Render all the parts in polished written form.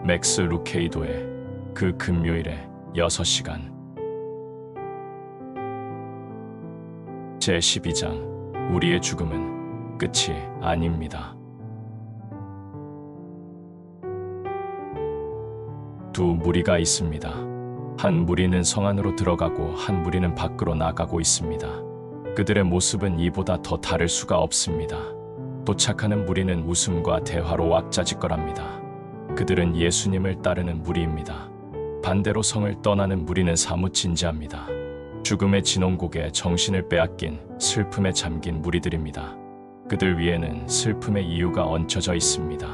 맥스 루케이도의 그 금요일에 6시간. 제12장. 우리의 죽음은 끝이 아닙니다. 두 무리가 있습니다. 한 무리는 성 안으로 들어가고 한 무리는 밖으로 나가고 있습니다. 그들의 모습은 이보다 더 다를 수가 없습니다. 도착하는 무리는 웃음과 대화로 왁자지껄합니다. 그들은 예수님을 따르는 무리입니다. 반대로 성을 떠나는 무리는 사뭇 진지합니다. 죽음의 진홍곡에 정신을 빼앗긴 슬픔에 잠긴 무리들입니다. 그들 위에는 슬픔의 이유가 얹혀져 있습니다.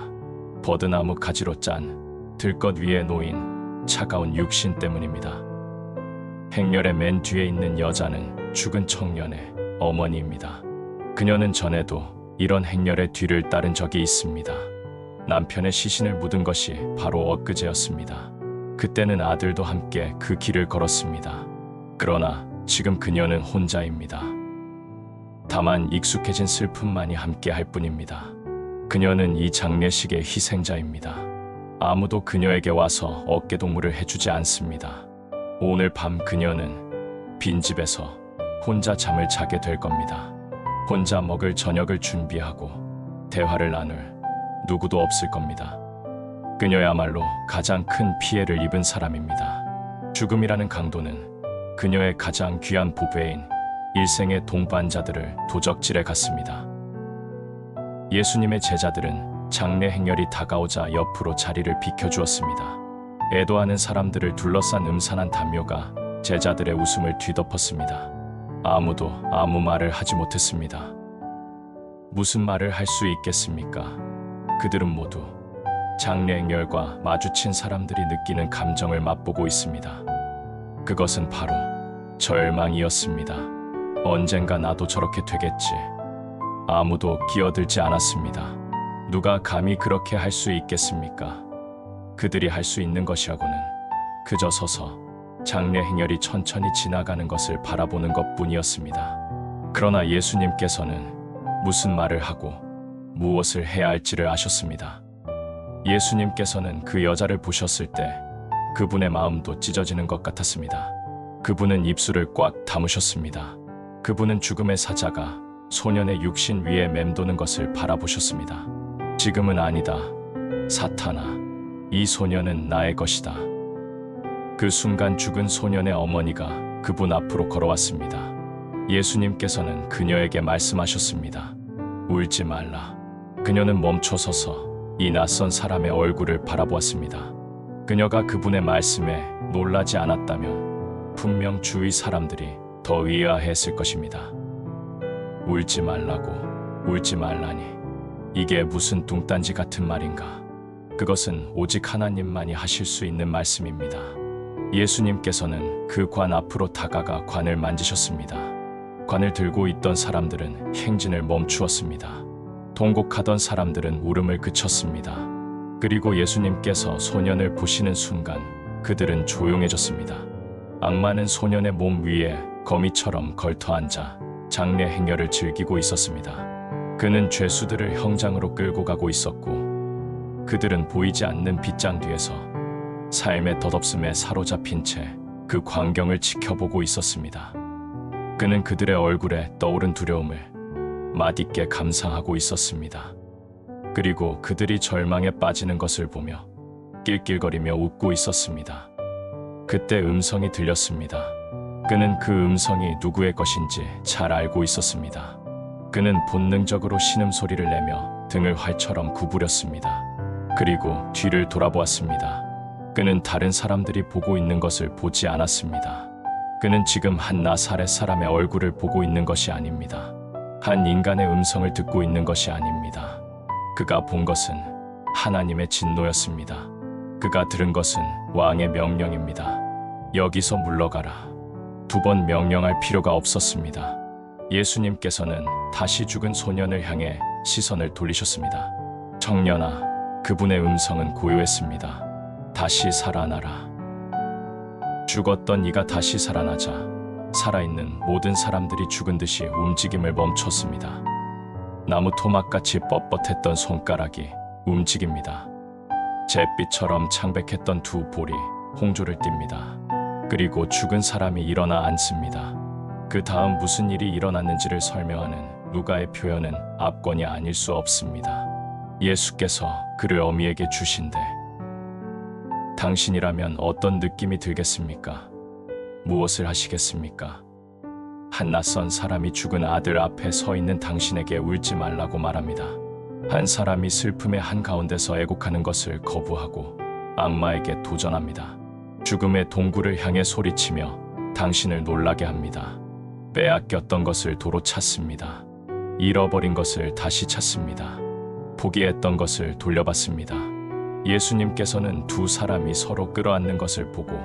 버드나무 가지로 짠 들것 위에 놓인 차가운 육신 때문입니다. 행렬의 맨 뒤에 있는 여자는 죽은 청년의 어머니입니다. 그녀는 전에도 이런 행렬의 뒤를 따른 적이 있습니다. 남편의 시신을 묻은 것이 바로 엊그제였습니다. 그때는 아들도 함께 그 길을 걸었습니다. 그러나 지금 그녀는 혼자입니다. 다만 익숙해진 슬픔만이 함께 할 뿐입니다. 그녀는 이 장례식의 희생자입니다. 아무도 그녀에게 와서 어깨동무를 해주지 않습니다. 오늘 밤 그녀는 빈집에서 혼자 잠을 자게 될 겁니다. 혼자 먹을 저녁을 준비하고 대화를 나눌 누구도 없을 겁니다. 그녀야말로 가장 큰 피해를 입은 사람입니다. 죽음이라는 강도는 그녀의 가장 귀한 보배인 일생의 동반자들을 도적질해 갔습니다. 예수님의 제자들은 장례 행렬이 다가오자 옆으로 자리를 비켜주었습니다. 애도하는 사람들을 둘러싼 음산한 담요가 제자들의 웃음을 뒤덮었습니다. 아무도 아무 말을 하지 못했습니다. 무슨 말을 할 수 있겠습니까? 그들은 모두 장례 행렬과 마주친 사람들이 느끼는 감정을 맛보고 있습니다. 그것은 바로 절망이었습니다. 언젠가 나도 저렇게 되겠지. 아무도 끼어들지 않았습니다. 누가 감히 그렇게 할 수 있겠습니까? 그들이 할 수 있는 것이라고는 그저 서서 장례 행렬이 천천히 지나가는 것을 바라보는 것뿐이었습니다. 그러나 예수님께서는 무슨 말을 하고 무엇을 해야 할지를 아셨습니다. 예수님께서는 그 여자를 보셨을 때 그분의 마음도 찢어지는 것 같았습니다. 그분은 입술을 꽉 다무셨습니다. 그분은 죽음의 사자가 소년의 육신 위에 맴도는 것을 바라보셨습니다. 지금은 아니다. 사탄아, 이 소년은 나의 것이다. 그 순간 죽은 소년의 어머니가 그분 앞으로 걸어왔습니다. 예수님께서는 그녀에게 말씀하셨습니다. 울지 말라. 그녀는 멈춰서서 이 낯선 사람의 얼굴을 바라보았습니다. 그녀가 그분의 말씀에 놀라지 않았다면 분명 주위 사람들이 더 의아했을 것입니다. 울지 말라고, 울지 말라니. 이게 무슨 뚱딴지 같은 말인가? 그것은 오직 하나님만이 하실 수 있는 말씀입니다. 예수님께서는 그 관 앞으로 다가가 관을 만지셨습니다. 관을 들고 있던 사람들은 행진을 멈추었습니다. 통곡하던 사람들은 울음을 그쳤습니다. 그리고 예수님께서 소년을 보시는 순간 그들은 조용해졌습니다. 악마는 소년의 몸 위에 거미처럼 걸터앉아 장례 행렬을 즐기고 있었습니다. 그는 죄수들을 형장으로 끌고 가고 있었고 그들은 보이지 않는 빗장 뒤에서 삶의 덧없음에 사로잡힌 채 그 광경을 지켜보고 있었습니다. 그는 그들의 얼굴에 떠오른 두려움을 맛있게 감상하고 있었습니다. 그리고 그들이 절망에 빠지는 것을 보며 낄낄거리며 웃고 있었습니다. 그때 음성이 들렸습니다. 그는 그 음성이 누구의 것인지 잘 알고 있었습니다. 그는 본능적으로 신음소리를 내며 등을 활처럼 구부렸습니다. 그리고 뒤를 돌아보았습니다. 그는 다른 사람들이 보고 있는 것을 보지 않았습니다. 그는 지금 한 나사렛 사람의 얼굴을 보고 있는 것이 아닙니다. 한 인간의 음성을 듣고 있는 것이 아닙니다. 그가 본 것은 하나님의 진노였습니다. 그가 들은 것은 왕의 명령입니다. 여기서 물러가라. 2번 명령할 필요가 없었습니다. 예수님께서는 다시 죽은 소년을 향해 시선을 돌리셨습니다. 청년아, 그분의 음성은 고요했습니다. 다시 살아나라. 죽었던 이가 다시 살아나자 살아있는 모든 사람들이 죽은 듯이 움직임을 멈췄습니다. 나무 토막같이 뻣뻣했던 손가락이 움직입니다. 잿빛처럼 창백했던 두 볼이 홍조를 띱니다. 그리고 죽은 사람이 일어나 앉습니다. 그 다음 무슨 일이 일어났는지를 설명하는 누가의 표현은 압권이 아닐 수 없습니다. 예수께서 그를 어미에게 주신대. 당신이라면 어떤 느낌이 들겠습니까? 무엇을 하시겠습니까? 한 낯선 사람이 죽은 아들 앞에 서 있는 당신에게 울지 말라고 말합니다. 한 사람이 슬픔의 한가운데서 애곡하는 것을 거부하고 악마에게 도전합니다. 죽음의 동굴을 향해 소리치며 당신을 놀라게 합니다. 빼앗겼던 것을 도로 찾습니다. 잃어버린 것을 다시 찾습니다. 포기했던 것을 돌려받습니다. 예수님께서는 두 사람이 서로 끌어안는 것을 보고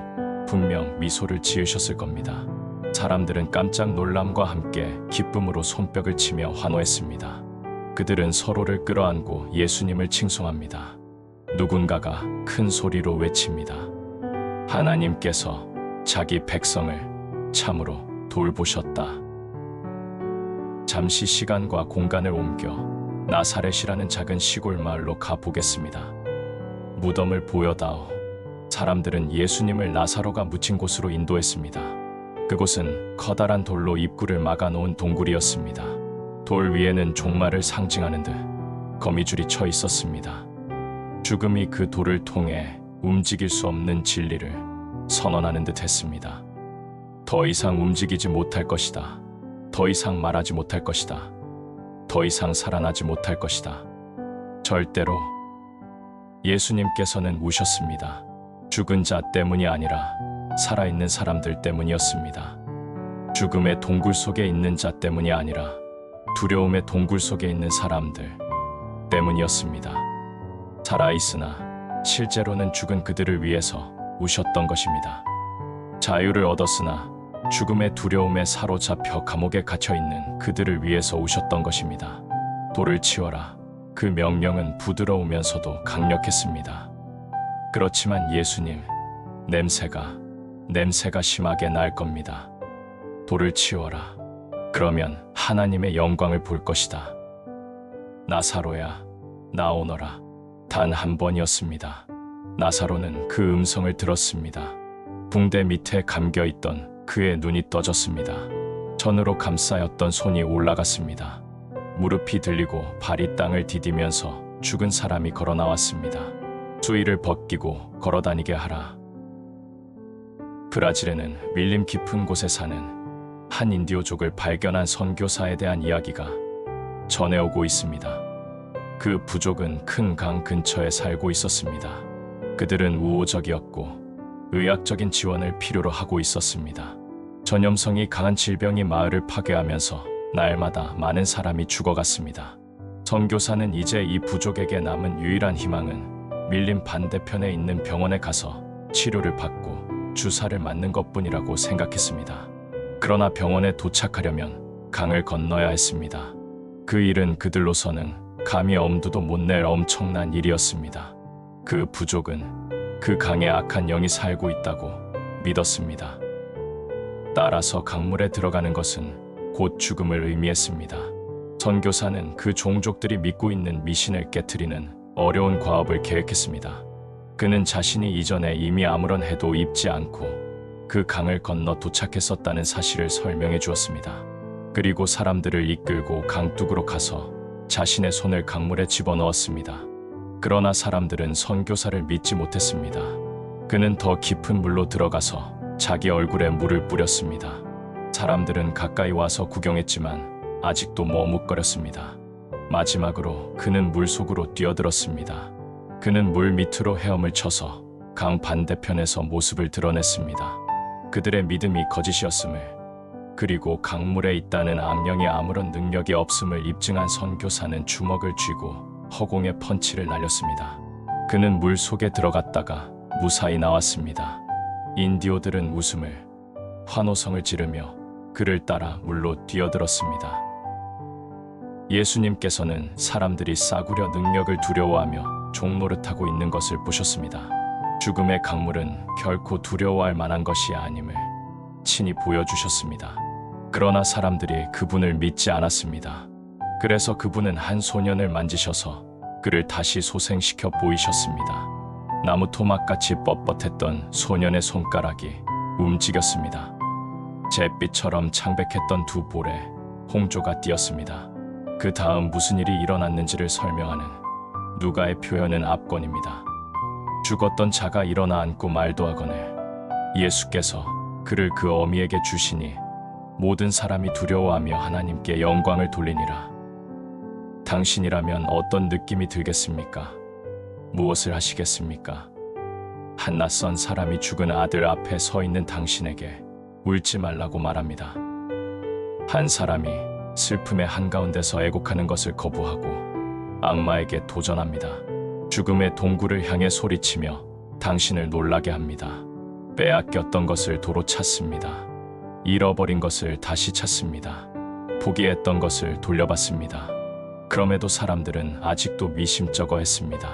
분명 미소를 지으셨을 겁니다. 사람들은 깜짝 놀람과 함께 기쁨으로 손뼉을 치며 환호했습니다. 그들은 서로를 끌어안고 예수님을 칭송합니다. 누군가가 큰 소리로 외칩니다. 하나님께서 자기 백성을 참으로 돌보셨다. 잠시 시간과 공간을 옮겨 나사렛이라는 작은 시골 마을로 가보겠습니다. 무덤을 보여다오. 사람들은 예수님을 나사로가 묻힌 곳으로 인도했습니다. 그곳은 커다란 돌로 입구를 막아놓은 동굴이었습니다. 돌 위에는 종말을 상징하는 듯 거미줄이 쳐 있었습니다. 죽음이 그 돌을 통해 움직일 수 없는 진리를 선언하는 듯 했습니다. 더 이상 움직이지 못할 것이다. 더 이상 말하지 못할 것이다. 더 이상 살아나지 못할 것이다. 절대로. 예수님께서는 우셨습니다. 죽은 자 때문이 아니라 살아있는 사람들 때문이었습니다. 죽음의 동굴 속에 있는 자 때문이 아니라 두려움의 동굴 속에 있는 사람들 때문이었습니다. 살아있으나 실제로는 죽은 그들을 위해서 우셨던 것입니다. 자유를 얻었으나 죽음의 두려움에 사로잡혀 감옥에 갇혀있는 그들을 위해서 우셨던 것입니다. 돌을 치워라. 그 명령은 부드러우면서도 강력했습니다. 그렇지만 예수님, 냄새가 심하게 날 겁니다. 돌을 치워라. 그러면 하나님의 영광을 볼 것이다. 나사로야, 나오너라. 단 한 번이었습니다. 나사로는 그 음성을 들었습니다. 붕대 밑에 감겨있던 그의 눈이 떠졌습니다. 천으로 감싸였던 손이 올라갔습니다. 무릎이 들리고 발이 땅을 디디면서 죽은 사람이 걸어 나왔습니다. 수의를 벗기고 걸어다니게 하라. 브라질에는 밀림 깊은 곳에 사는 한 인디오족을 발견한 선교사에 대한 이야기가 전해오고 있습니다. 그 부족은 큰 강 근처에 살고 있었습니다. 그들은 우호적이었고 의학적인 지원을 필요로 하고 있었습니다. 전염성이 강한 질병이 마을을 파괴하면서 날마다 많은 사람이 죽어갔습니다. 선교사는 이제 이 부족에게 남은 유일한 희망은 밀림 반대편에 있는 병원에 가서 치료를 받고 주사를 맞는 것뿐이라고 생각했습니다. 그러나 병원에 도착하려면 강을 건너야 했습니다. 그 일은 그들로서는 감히 엄두도 못 낼 엄청난 일이었습니다. 그 부족은 그 강에 악한 영이 살고 있다고 믿었습니다. 따라서 강물에 들어가는 것은 곧 죽음을 의미했습니다. 선교사는 그 종족들이 믿고 있는 미신을 깨트리는 어려운 과업을 계획했습니다. 그는 자신이 이전에 이미 아무런 해도 입지 않고 그 강을 건너 도착했었다는 사실을 설명해 주었습니다. 그리고 사람들을 이끌고 강둑으로 가서 자신의 손을 강물에 집어넣었습니다. 그러나 사람들은 선교사를 믿지 못했습니다. 그는 더 깊은 물로 들어가서 자기 얼굴에 물을 뿌렸습니다. 사람들은 가까이 와서 구경했지만 아직도 머뭇거렸습니다. 마지막으로 그는 물속으로 뛰어들었습니다. 그는 물 밑으로 헤엄을 쳐서 강 반대편에서 모습을 드러냈습니다. 그들의 믿음이 거짓이었음을, 그리고 강물에 있다는 악령이 아무런 능력이 없음을 입증한 선교사는 주먹을 쥐고 허공에 펀치를 날렸습니다. 그는 물 속에 들어갔다가 무사히 나왔습니다. 인디오들은 웃음을, 환호성을 지르며 그를 따라 물로 뛰어들었습니다. 예수님께서는 사람들이 싸구려 능력을 두려워하며 종노릇하고 있는 것을 보셨습니다. 죽음의 강물은 결코 두려워할 만한 것이 아님을 친히 보여주셨습니다. 그러나 사람들이 그분을 믿지 않았습니다. 그래서 그분은 한 소년을 만지셔서 그를 다시 소생시켜 보이셨습니다. 나무 토막같이 뻣뻣했던 소년의 손가락이 움직였습니다. 잿빛처럼 창백했던 두 볼에 홍조가 띄었습니다. 그 다음 무슨 일이 일어났는지를 설명하는 누가의 표현은 압권입니다. 죽었던 자가 일어나 앉고 말도 하거늘 예수께서 그를 그 어미에게 주시니 모든 사람이 두려워하며 하나님께 영광을 돌리니라. 당신이라면 어떤 느낌이 들겠습니까? 무엇을 하시겠습니까? 한 낯선 사람이 죽은 아들 앞에 서 있는 당신에게 울지 말라고 말합니다. 한 사람이 슬픔의 한가운데서 애곡하는 것을 거부하고 악마에게 도전합니다. 죽음의 동굴을 향해 소리치며 당신을 놀라게 합니다. 빼앗겼던 것을 도로 찾습니다. 잃어버린 것을 다시 찾습니다. 포기했던 것을 돌려받습니다. 그럼에도 사람들은 아직도 미심쩍어 했습니다.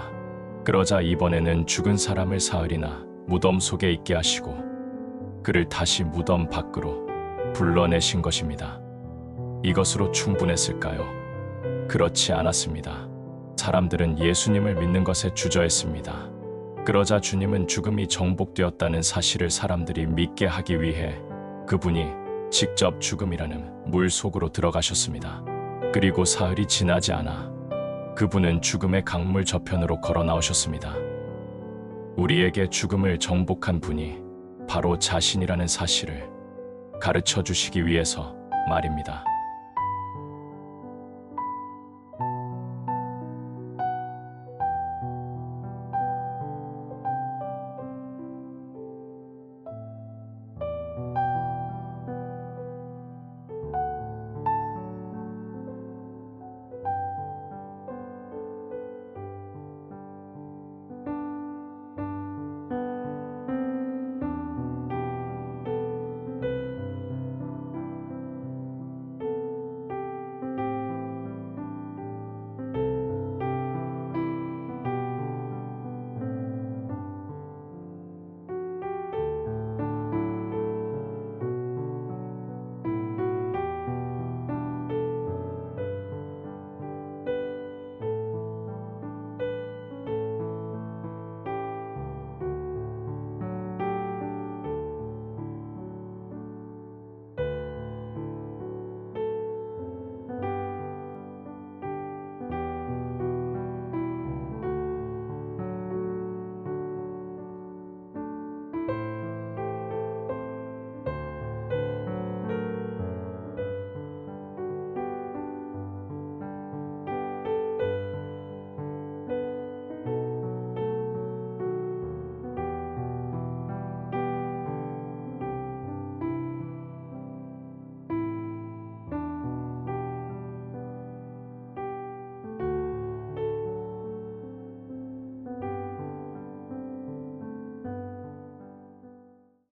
그러자 이번에는 죽은 사람을 사흘이나 무덤 속에 있게 하시고 그를 다시 무덤 밖으로 불러내신 것입니다. 이것으로 충분했을까요? 그렇지 않았습니다. 사람들은 예수님을 믿는 것에 주저했습니다. 그러자 주님은 죽음이 정복되었다는 사실을 사람들이 믿게 하기 위해 그분이 직접 죽음이라는 물 속으로 들어가셨습니다. 그리고 사흘이 지나지 않아 그분은 죽음의 강물 저편으로 걸어 나오셨습니다. 우리에게 죽음을 정복한 분이 바로 자신이라는 사실을 가르쳐 주시기 위해서 말입니다.